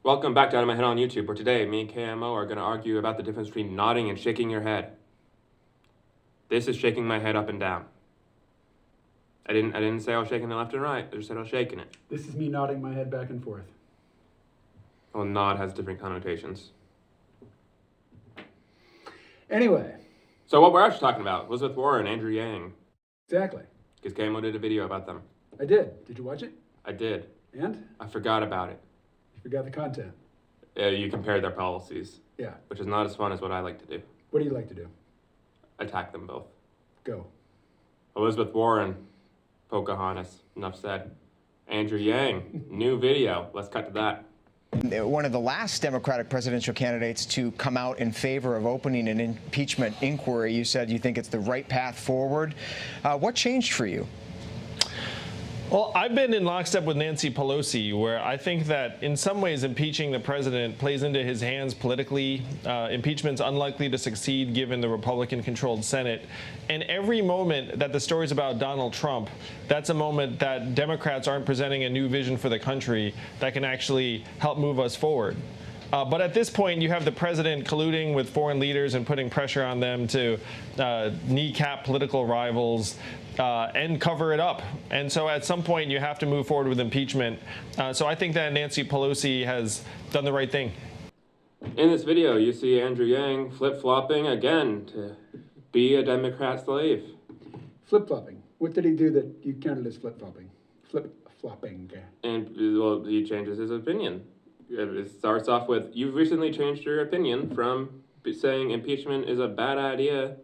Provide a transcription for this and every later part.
Welcome back to Out of My Head on YouTube, where today me and KMO are going to argue about the difference between nodding and shaking your head. This is shaking my head up and down. I didn't say I was shaking it left and right. I just said I was shaking it. This is me nodding my head back and forth. Well, nod has different connotations. Anyway. So what we're actually talking about, Elizabeth Warren, Andrew Yang. Exactly. Because KMO did a video about them. I did. Did you watch it? I did. And? I forgot about it. You forgot the content. You compared their policies. Yeah. Which is not as fun as what I like to do. What do you like to do? Attack them both. Go. Elizabeth Warren, Pocahontas, enough said. Andrew Yang, new video. Let's cut to that. One of the last Democratic presidential candidates to come out in favor of opening an impeachment inquiry. You said you think it's the right path forward. What changed for you? Well, I've been in lockstep with Nancy Pelosi, where I think that in some ways impeaching the president plays into his hands politically. Impeachment's unlikely to succeed given the Republican-controlled Senate. And every moment that the story's about Donald Trump, that's a moment that Democrats aren't presenting a new vision for the country that can actually help move us forward. But at this point, you have the president colluding with foreign leaders and putting pressure on them to kneecap political rivals and cover it up. And so at some point, you have to move forward with impeachment. So I think that Nancy Pelosi has done the right thing. In this video, you see Andrew Yang flip-flopping again to be a Democrat slave. Flip-flopping. What did he do that you counted as flip-flopping? Flip-flopping. And, well, he changes his opinion. It starts off with, you've recently changed your opinion from saying impeachment is a bad idea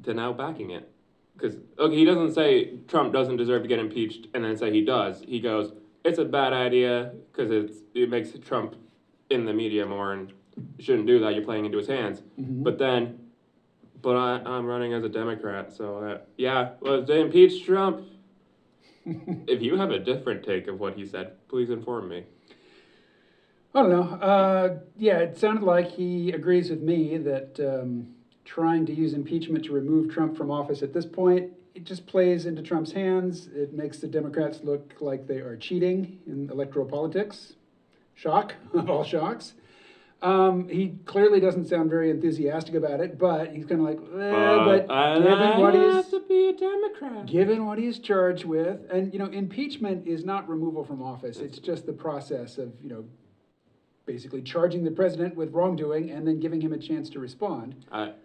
to now backing it. Because, okay, he doesn't say Trump doesn't deserve to get impeached and then say he does. He goes, it's a bad idea because it makes Trump in the media more, and you shouldn't do that. You're playing into his hands. Mm-hmm. But I'm running as a Democrat, so yeah, well, they impeach Trump. If you have a different take of what he said, please inform me. I don't know. Yeah, it sounded like he agrees with me that trying to use impeachment to remove Trump from office at this point, it just plays into Trump's hands. It makes the Democrats look like they are cheating in electoral politics. Shock of all shocks. He clearly doesn't sound very enthusiastic about it, but he's kind of like, but given what he's to be a Democrat, given what he's charged with, and impeachment is not removal from office. It's just the process of basically charging the president with wrongdoing and then giving him a chance to respond.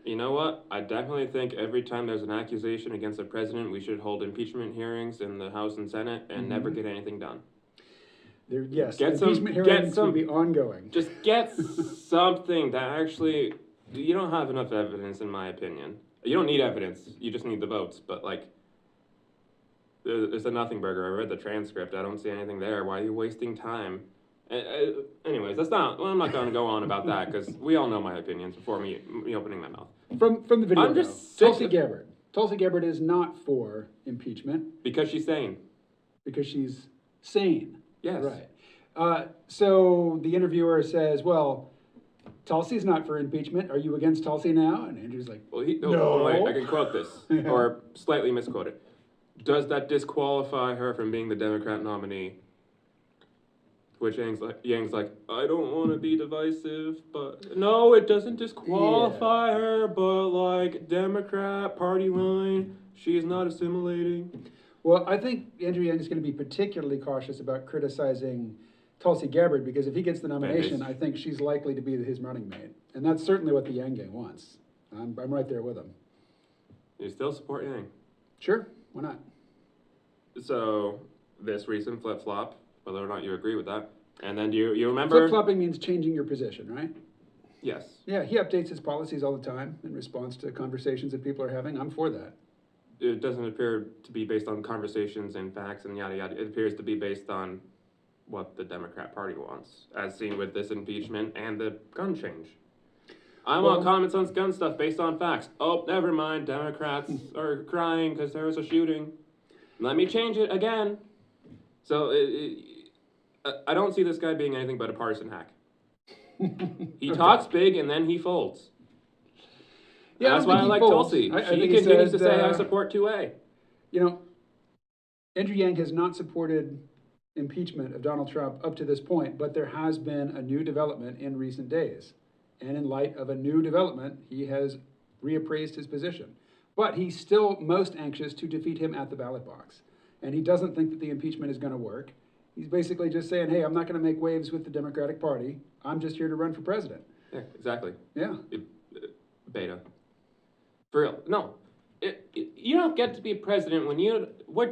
You know what? I definitely think every time there's an accusation against the president, we should hold impeachment hearings in the House and Senate and never get anything done. Yes, impeachment hearings will be ongoing. Just get something that actually, you don't have enough evidence, in my opinion. You don't need evidence, you just need the votes. But there's a nothing burger. I read the transcript. I don't see anything there. Why are you wasting time? Anyways, I'm not going to go on about that because we all know my opinions before me opening my mouth. From the video, I'm just sick Tulsi Gabbard. Tulsi Gabbard is not for impeachment. Because she's sane. Because she's sane. Yes. Right. So the interviewer says, well, Tulsi's not for impeachment. Are you against Tulsi now? And Andrew's like, well, no. Wait, I can quote this, or slightly misquote it. Does that disqualify her from being the Democrat nominee? Which Yang's like, I don't want to be divisive, but no, it doesn't disqualify her, but Democrat party line, she's not assimilating. Well, I think Andrew Yang is going to be particularly cautious about criticizing Tulsi Gabbard because if he gets the nomination, I think she's likely to be his running mate. And that's certainly what the Yang gang wants. I'm right there with him. You still support Yang? Sure, why not? So, this recent flip-flop, whether or not you agree with that, and then do you remember... Flip-flopping means changing your position, right? Yes. Yeah, he updates his policies all the time in response to conversations that people are having. I'm for that. It doesn't appear to be based on conversations and facts and yada yada. It appears to be based on what the Democrat Party wants, as seen with this impeachment and the gun change. I want common sense gun stuff based on facts. Oh, never mind. Democrats are crying because there was a shooting. Let me change it again. So I don't see this guy being anything but a partisan hack. He talks big and then he folds. Yeah, that's why I like Tulsi. She continues to say, I support 2A. Andrew Yang has not supported impeachment of Donald Trump up to this point, but there has been a new development in recent days. And in light of a new development, he has reappraised his position. But he's still most anxious to defeat him at the ballot box. And he doesn't think that the impeachment is going to work. He's basically just saying, hey, I'm not going to make waves with the Democratic Party. I'm just here to run for president. Yeah, exactly. Yeah. Beta. For real. No. You don't get to be president when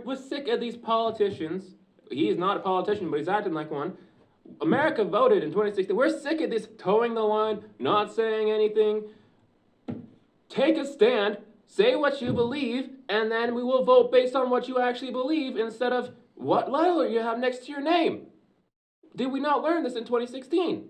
we're sick of these politicians. He's not a politician, but he's acting like one. America voted in 2016. We're sick of this towing the line, not saying anything. Take a stand, say what you believe, and then we will vote based on what you actually believe instead of what letter you have next to your name. Did we not learn this in 2016?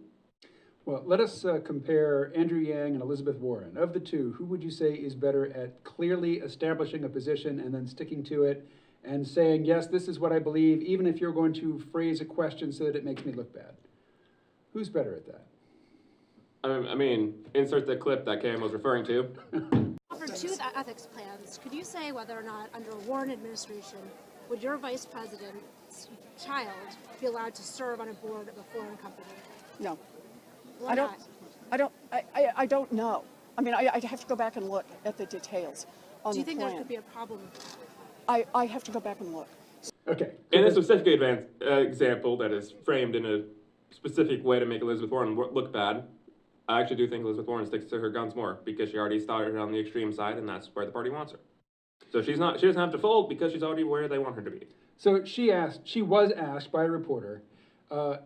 Well, let us compare Andrew Yang and Elizabeth Warren. Of the two, who would you say is better at clearly establishing a position and then sticking to it and saying, yes, this is what I believe, even if you're going to phrase a question so that it makes me look bad? Who's better at that? I mean, insert the clip that Cam was referring to. For two ethics plans, could you say whether or not under a Warren administration would your vice president's child be allowed to serve on a board of a foreign company? No. Why I don't. not? I don't know. I mean, I have to go back and look at the details on Do you the think plan. there could be a problem? I have to go back and look. Okay. In a specific example that is framed in a specific way to make Elizabeth Warren look bad, I actually do think Elizabeth Warren sticks to her guns more because she already started on the extreme side, and that's where the party wants her. So she doesn't have to fold because she's already where they want her to be. So she was asked by a reporter,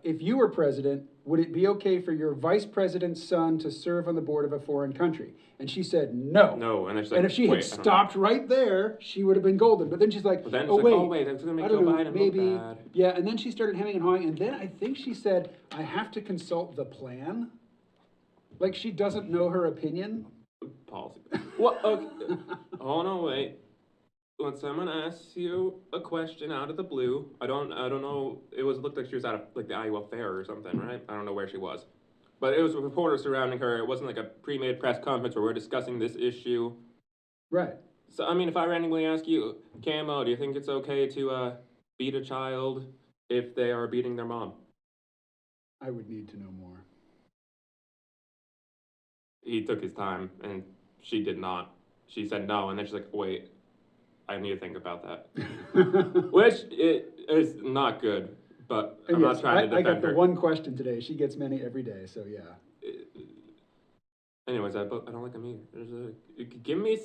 if you were president, would it be okay for your vice president's son to serve on the board of a foreign country? And she said no. No, and And if she had stopped right there, she would have been golden. But then she's like, But then oh, it's wait, like, oh, wait, that's going to I make don't Joe know, Biden maybe. look bad. Yeah, and then she started hemming and hawing, and then I think she said, I have to consult the plan. Like she doesn't know her opinion. Policy. What? Okay. Oh no, wait. When someone asks you a question out of the blue, I don't know. Looked like she was at like the Iowa Fair or something, right? I don't know where she was, but it was a reporter surrounding her. It wasn't like a pre-made press conference where we're discussing this issue. Right. So I mean, if I randomly ask you, Camo, do you think it's okay to beat a child if they are beating their mom? I would need to know more. He took his time, and she did not. She said no, and then she's like, wait, I need to think about that. Which is not good, but I'm Yes, not trying to I defend got her. the one question today. She gets many every day, so yeah. Anyways, I don't like him either. Give me...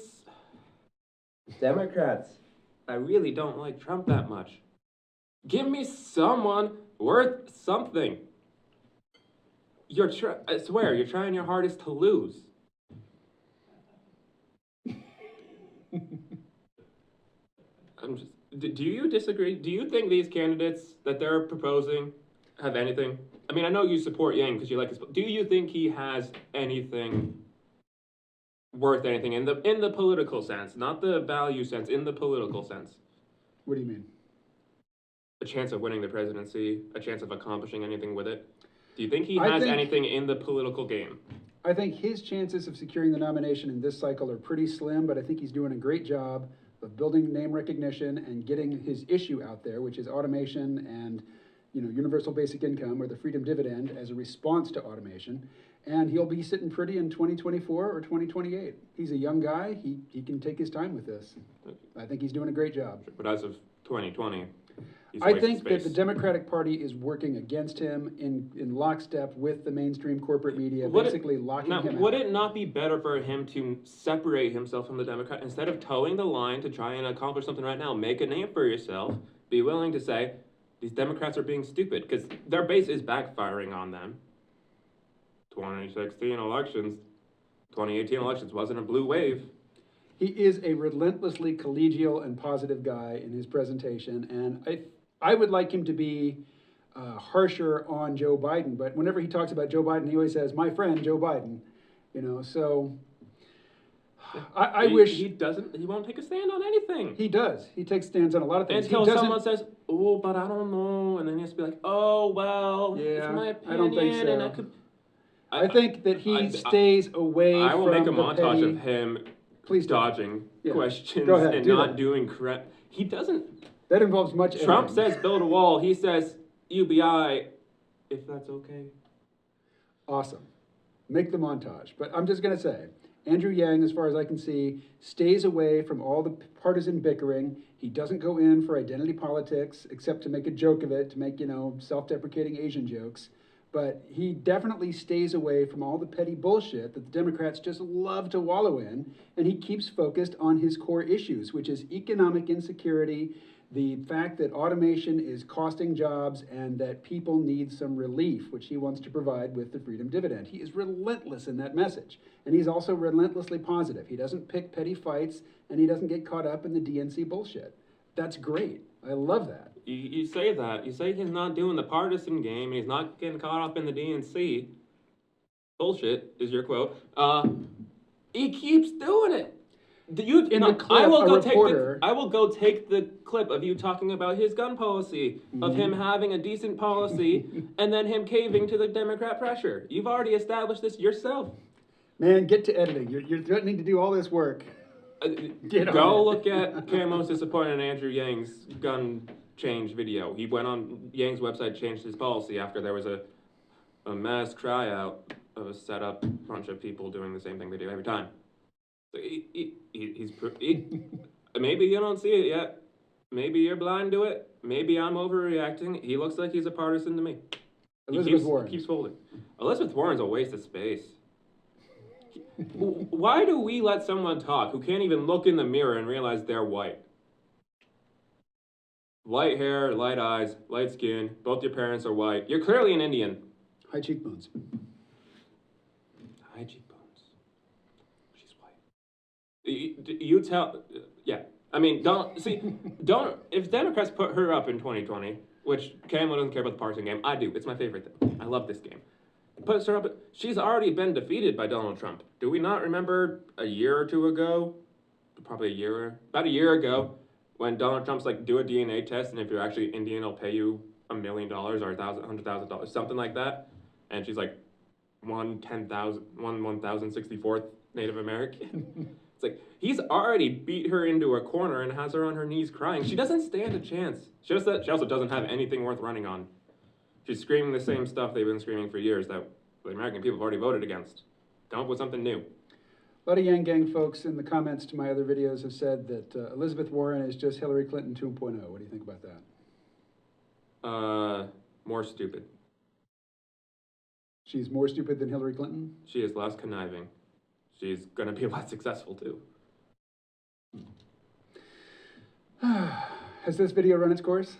Democrats, I really don't like Trump that much. Give me someone worth something. I swear, you're trying your hardest to lose. Do you disagree? Do you think these candidates that they're proposing have anything? I mean, I know you support Yang because you like his. Do you think he has anything worth anything in the political sense, not the value sense, in the political sense? What do you mean? A chance of winning the presidency, a chance of accomplishing anything with it. Do you think he has anything in the political game? I think his chances of securing the nomination in this cycle are pretty slim, but I think he's doing a great job of building name recognition and getting his issue out there, which is automation and universal basic income or the freedom dividend as a response to automation. And he'll be sitting pretty in 2024 or 2028. He's a young guy. He can take his time with this. I think he's doing a great job. But as of 2020, he's I wasting think that space. the Democratic Party is working against him in lockstep with the mainstream corporate media, basically locking him out. Would it not be better for him to separate himself from the Democrat instead of towing the line to try and accomplish something right now? Make a name for yourself. Be willing to say, these Democrats are being stupid because their base is backfiring on them. 2016 elections, 2018 elections wasn't a blue wave. He is a relentlessly collegial and positive guy in his presentation, and I would like him to be harsher on Joe Biden, but whenever he talks about Joe Biden, he always says, my friend, Joe Biden, so I wish... He won't take a stand on anything. He does. He takes stands on a lot of things. Until someone says, oh, but I don't know, and then he has to be like, oh, well, Yeah, it's my opinion, I don't think so. and I could... I think that he stays away from I will make a the montage petty... of him Please don't. dodging Yeah. questions Go ahead, and do not that. doing correct. He doesn't. That involves much Trump editing. says build a wall. He says UBI, if that's okay. Awesome. Make the montage. But I'm just going to say, Andrew Yang, as far as I can see, stays away from all the partisan bickering. He doesn't go in for identity politics, except to make a joke of it, to make, self-deprecating Asian jokes. But he definitely stays away from all the petty bullshit that the Democrats just love to wallow in, and he keeps focused on his core issues, which is economic insecurity, the fact that automation is costing jobs, and that people need some relief, which he wants to provide with the freedom dividend. He is relentless in that message, and he's also relentlessly positive. He doesn't pick petty fights, and he doesn't get caught up in the DNC bullshit. That's great. I love that. You say that. You say he's not doing the partisan game, and he's not getting caught up in the DNC. Bullshit is your quote. He keeps doing it. The clip, I will a go reporter- I will go take the clip of you talking about his gun policy, of him having a decent policy, and then him caving to the Democrat pressure. You've already established this yourself. Man, get to editing. You're threatening to do all this work. Get on Go it. look at Camo's disappointed in Andrew Yang's gun change video. He went on Yang's website, changed his policy after there was a mass tryout of a setup bunch of people doing the same thing they do every time. So maybe you don't see it yet. Maybe you're blind to it. Maybe I'm overreacting. He looks like he's a partisan to me. Elizabeth Warren. He keeps folding. Elizabeth Warren's a waste of space. Why do we let someone talk who can't even look in the mirror and realize they're white? Light hair, light eyes, light skin, both your parents are white. You're clearly an Indian. High cheekbones. High cheekbones. She's white. You tell, yeah. I mean, if Democrats put her up in 2020, which Camo doesn't care about the partisan game, I do. It's my favorite thing. I love this game. Puts her up, she's already been defeated by Donald Trump. Do we not remember a year or two ago, about a year ago, when Donald Trump's like, do a DNA test, and if you're actually Indian, I'll pay you $1 million or $100,000, something like that. And she's like, 1,064th Native American. It's like, he's already beat her into a corner and has her on her knees crying. She doesn't stand a chance. She also doesn't have anything worth running on. She's screaming the same stuff they've been screaming for years that the American people have already voted against. Come up with something new. A lot of Yang Gang folks in the comments to my other videos have said that Elizabeth Warren is just Hillary Clinton 2.0. What do you think about that? More stupid. She's more stupid than Hillary Clinton? She is less conniving. She's gonna be less successful too. Has this video run its course?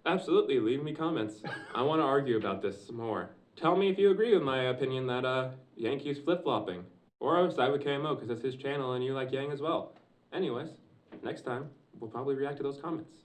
Absolutely, leave me comments. I want to argue about this some more. Tell me if you agree with my opinion that Yang keeps flip-flopping. Or side with KMO because it's his channel and you like Yang as well. Anyways, next time, we'll probably react to those comments.